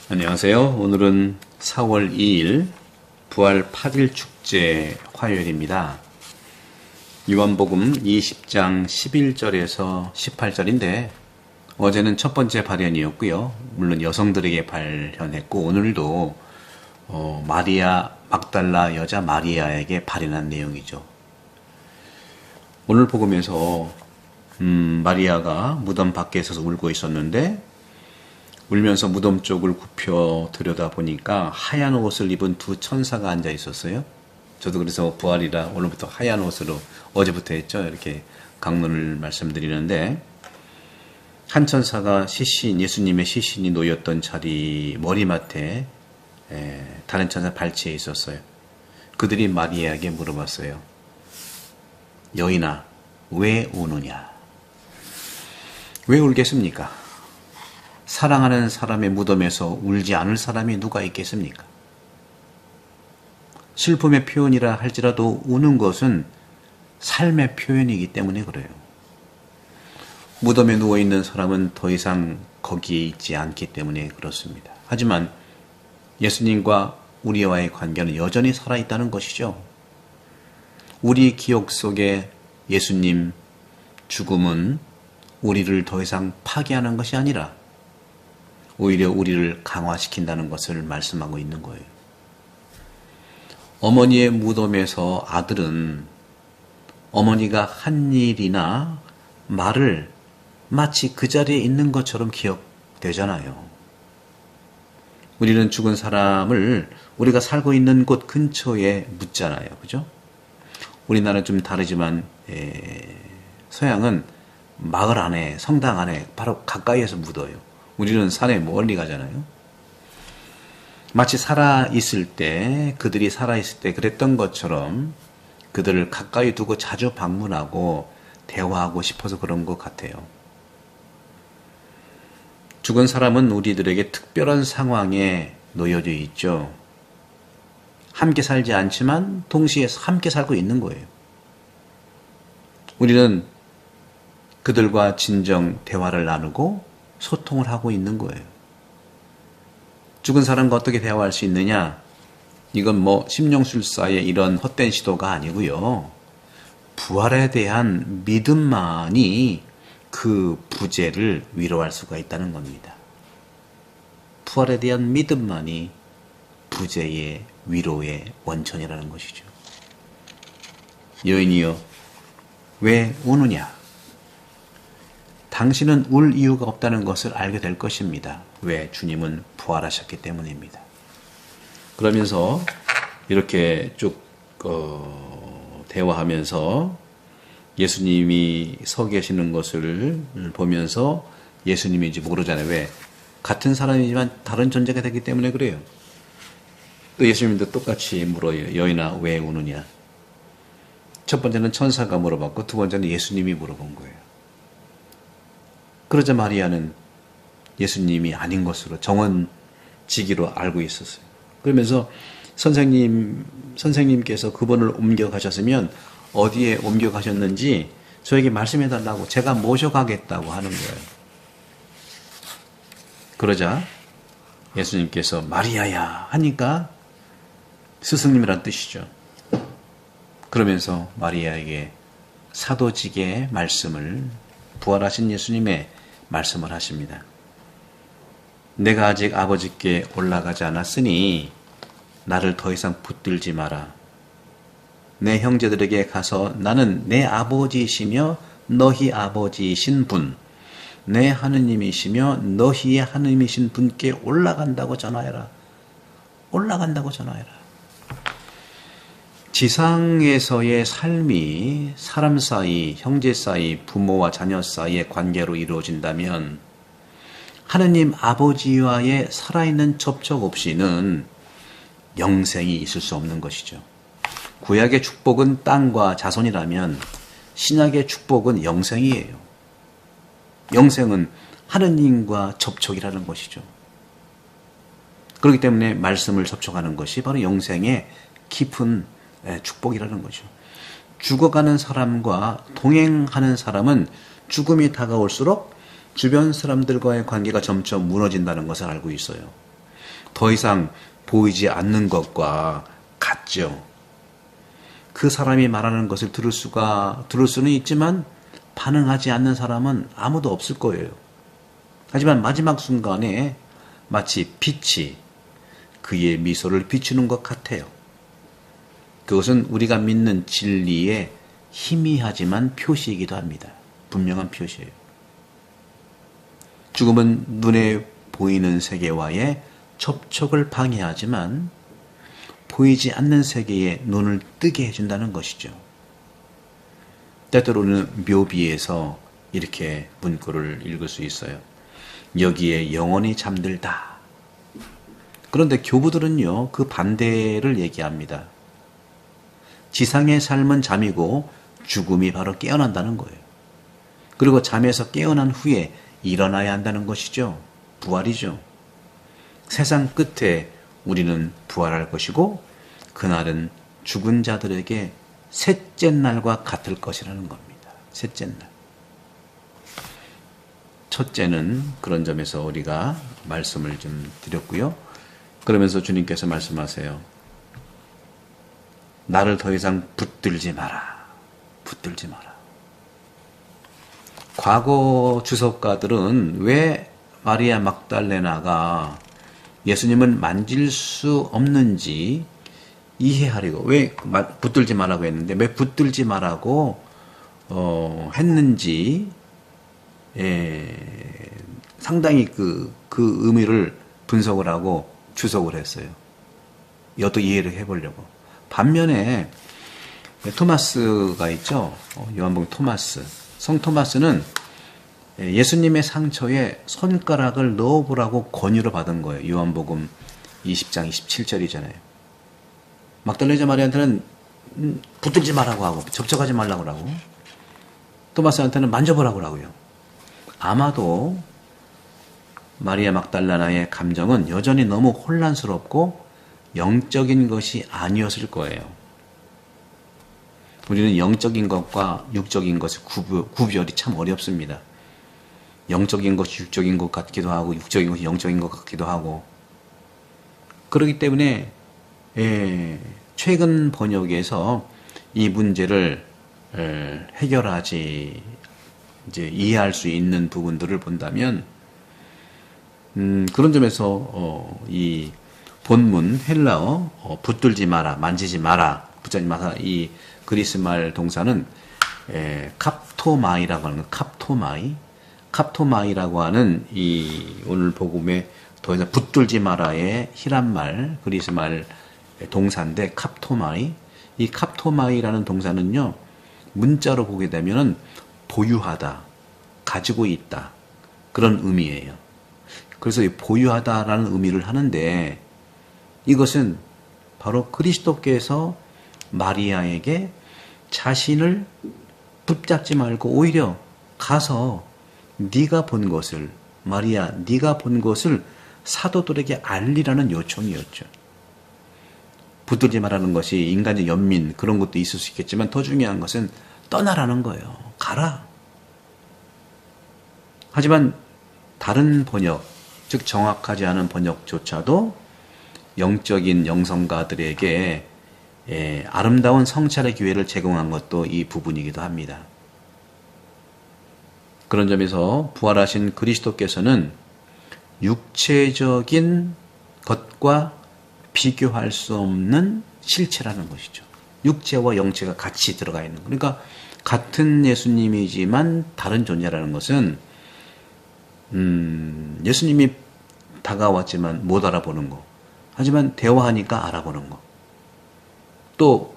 안녕하세요. 오늘은 4월 2일 부활 8일 축제 화요일입니다. 요한복음 20장 11절에서 18절인데 어제는 첫 번째 발현이었고요. 물론 여성들에게 발현했고 오늘도 마리아 막달라 여자 마리아에게 발현한 내용이죠. 오늘 복음에서 마리아가 무덤 밖에 서서 울고 있었는데 울면서 무덤 쪽을 굽혀 들여다보니까 하얀 옷을 입은 두 천사가 앉아 있었어요. 저도 그래서 부활이라 오늘부터 하얀 옷으로 어제부터 했죠. 이렇게 강론을 말씀드리는데 한 천사가 예수님의 시신이 놓였던 자리 머리맡에 다른 천사 발치에 있었어요. 그들이 마리아에게 물어봤어요. 여인아, 왜 우느냐? 왜 울겠습니까? 사랑하는 사람의 무덤에서 울지 않을 사람이 누가 있겠습니까? 슬픔의 표현이라 할지라도 우는 것은 삶의 표현이기 때문에 그래요. 무덤에 누워있는 사람은 더 이상 거기에 있지 않기 때문에 그렇습니다. 하지만 예수님과 우리와의 관계는 여전히 살아있다는 것이죠. 우리 기억 속에 예수님 죽음은 우리를 더 이상 파괴하는 것이 아니라 오히려 우리를 강화시킨다는 것을 말씀하고 있는 거예요. 어머니의 무덤에서 아들은 어머니가 한 일이나 말을 마치 그 자리에 있는 것처럼 기억되잖아요. 우리는 죽은 사람을 우리가 살고 있는 곳 근처에 묻잖아요. 그죠? 우리나라는 좀 다르지만 서양은 마을 안에, 성당 안에 바로 가까이에서 묻어요. 우리는 산에 멀리 가잖아요. 마치 살아있을 때, 그들이 살아있을 때 그랬던 것처럼 그들을 가까이 두고 자주 방문하고 대화하고 싶어서 그런 것 같아요. 죽은 사람은 우리들에게 특별한 상황에 놓여져 있죠. 함께 살지 않지만 동시에 함께 살고 있는 거예요. 우리는 그들과 진정 대화를 나누고 소통을 하고 있는 거예요. 죽은 사람과 어떻게 대화할 수 있느냐? 이건 심령술사의 이런 헛된 시도가 아니고요. 부활에 대한 믿음만이 그 부재를 위로할 수가 있다는 겁니다. 부활에 대한 믿음만이 부재의 위로의 원천이라는 것이죠. 여인이여, 왜 우느냐? 당신은 울 이유가 없다는 것을 알게 될 것입니다. 왜? 주님은 부활하셨기 때문입니다. 그러면서 이렇게 쭉 대화하면서 예수님이 서 계시는 것을 보면서 예수님인지 모르잖아요. 왜? 같은 사람이지만 다른 존재가 되기 때문에 그래요. 또 예수님도 똑같이 물어요. 여인아, 왜 우느냐? 첫 번째는 천사가 물어봤고 두 번째는 예수님이 물어본 거예요. 그러자 마리아는 예수님이 아닌 것으로 정언지기로 알고 있었어요. 그러면서 선생님께서 그분을 옮겨가셨으면 어디에 옮겨가셨는지 저에게 말씀해달라고 제가 모셔가겠다고 하는 거예요. 그러자 예수님께서 마리아야 하니까 스승님이란 뜻이죠. 그러면서 마리아에게 사도직의 말씀을 부활하신 예수님의 말씀을 하십니다. 내가 아직 아버지께 올라가지 않았으니 나를 더 이상 붙들지 마라. 내 형제들에게 가서 나는 내 아버지이시며 너희 아버지이신 분, 내 하느님이시며 너희의 하느님이신 분께 올라간다고 전하여라. 올라간다고 전하여라. 지상에서의 삶이 사람 사이, 형제 사이, 부모와 자녀 사이의 관계로 이루어진다면 하느님 아버지와의 살아있는 접촉 없이는 영생이 있을 수 없는 것이죠. 구약의 축복은 땅과 자손이라면 신약의 축복은 영생이에요. 영생은 하느님과 접촉이라는 것이죠. 그렇기 때문에 말씀을 접촉하는 것이 바로 영생의 깊은 축복이라는 거죠. 죽어가는 사람과 동행하는 사람은 죽음이 다가올수록 주변 사람들과의 관계가 점점 무너진다는 것을 알고 있어요. 더 이상 보이지 않는 것과 같죠. 그 사람이 말하는 것을 들을 수는 있지만 반응하지 않는 사람은 아무도 없을 거예요. 하지만 마지막 순간에 마치 빛이 그의 미소를 비추는 것 같아요. 그것은 우리가 믿는 진리의 희미하지만 표시이기도 합니다. 분명한 표시예요. 죽음은 눈에 보이는 세계와의 접촉을 방해하지만 보이지 않는 세계에 눈을 뜨게 해준다는 것이죠. 때때로는 묘비에서 이렇게 문구를 읽을 수 있어요. 여기에 영원히 잠들다. 그런데 교부들은요, 그 반대를 얘기합니다. 지상의 삶은 잠이고 죽음이 바로 깨어난다는 거예요. 그리고 잠에서 깨어난 후에 일어나야 한다는 것이죠. 부활이죠. 세상 끝에 우리는 부활할 것이고 그날은 죽은 자들에게 셋째 날과 같을 것이라는 겁니다. 셋째 날. 첫째는 그런 점에서 우리가 말씀을 좀 드렸고요. 그러면서 주님께서 말씀하세요. 나를 더 이상 붙들지 마라. 붙들지 마라. 과거 주석가들은 왜 마리아 막달레나가 예수님을 만질 수 없는지 이해하려고, 왜 붙들지 말라고 했는데 왜 붙들지 말라고 했는지 상당히 그 의미를 분석을 하고 주석을 했어요. 이것도 이해를 해보려고. 반면에 토마스가 있죠. 요한복음 토마스. 성 토마스는 예수님의 상처에 손가락을 넣어보라고 권유를 받은 거예요. 요한복음 20장 27절이잖아요. 막달레나 마리아한테는 붙들지 말라고 하고 접촉하지 말라고 하고 토마스한테는 만져보라고 하고요. 아마도 마리아 막달레나의 감정은 여전히 너무 혼란스럽고 영적인 것이 아니었을 거예요. 우리는 영적인 것과 육적인 것의 구별이 참 어렵습니다. 영적인 것이 육적인 것 같기도 하고 육적인 것이 영적인 것 같기도 하고 그렇기 때문에 최근 번역에서 이 문제를 해결하지 이제 이해할 수 있는 부분들을 본다면 그런 점에서 이 본문 헬라어 붙들지 마라, 만지지 마라, 붙잡지 마라 이 그리스 말 동사는 캅토마이라고 하는 캅토마이라고 하는 이 오늘 복음에 더 이상 붙들지 마라의 히람 말 그리스 말 동사인데 캅토마이 이 캅토마이라는 동사는요 문자로 보게 되면은 보유하다, 가지고 있다 그런 의미예요. 그래서 이 보유하다라는 의미를 하는데 이것은 바로 그리스도께서 마리아에게 자신을 붙잡지 말고 오히려 가서 네가 본 것을 마리아 네가 본 것을 사도들에게 알리라는 요청이었죠. 붙들지 말라는 것이 인간의 연민 그런 것도 있을 수 있겠지만 더 중요한 것은 떠나라는 거예요. 가라. 하지만 다른 번역 즉 정확하지 않은 번역조차도 영적인 영성가들에게 아름다운 성찰의 기회를 제공한 것도 이 부분이기도 합니다. 그런 점에서 부활하신 그리스도께서는 육체적인 것과 비교할 수 없는 실체라는 것이죠. 육체와 영체가 같이 들어가 있는 거. 그러니까 같은 예수님이지만 다른 존재라는 것은 예수님이 다가왔지만 못 알아보는 거. 하지만 대화하니까 알아보는 거. 또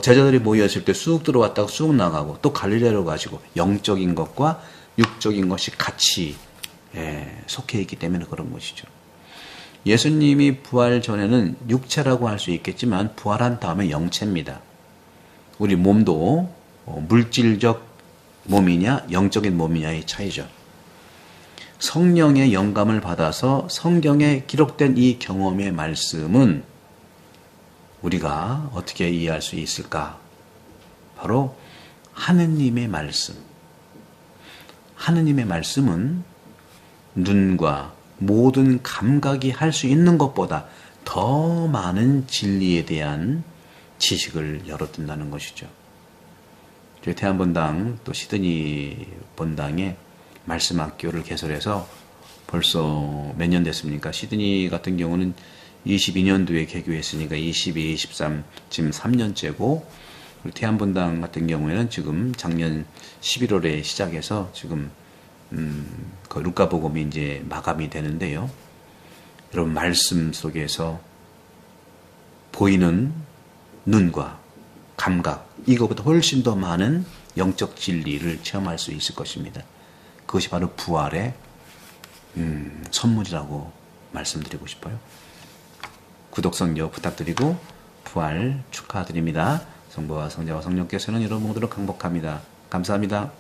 제자들이 모였을 때 쑥 들어왔다가 쑥 나가고 또 갈릴리로 가시고 영적인 것과 육적인 것이 같이 속해 있기 때문에 그런 것이죠. 예수님이 부활 전에는 육체라고 할 수 있겠지만 부활한 다음에 영체입니다. 우리 몸도 물질적 몸이냐 영적인 몸이냐의 차이죠. 성령의 영감을 받아서 성경에 기록된 이 경험의 말씀은 우리가 어떻게 이해할 수 있을까? 바로 하느님의 말씀. 하느님의 말씀은 눈과 모든 감각이 할 수 있는 것보다 더 많은 진리에 대한 지식을 열어둔다는 것이죠. 저희 태안본당 또 시드니 본당에 말씀학교를 개설해서 벌써 몇 년 됐습니까? 시드니 같은 경우는 22년도에 개교했으니까 22, 23, 지금 3년째고, 태안본당 같은 경우에는 지금 작년 11월에 시작해서 지금 그 루카복음이 이제 마감이 되는데요. 여러분, 말씀 속에서 보이는 눈과 감각, 이거보다 훨씬 더 많은 영적 진리를 체험할 수 있을 것입니다. 그것이 바로 부활의 선물이라고 말씀드리고 싶어요. 구독, 성교 부탁드리고 부활 축하드립니다. 성부와 성자와 성령께서는 여러분 모두를 강복합니다. 감사합니다.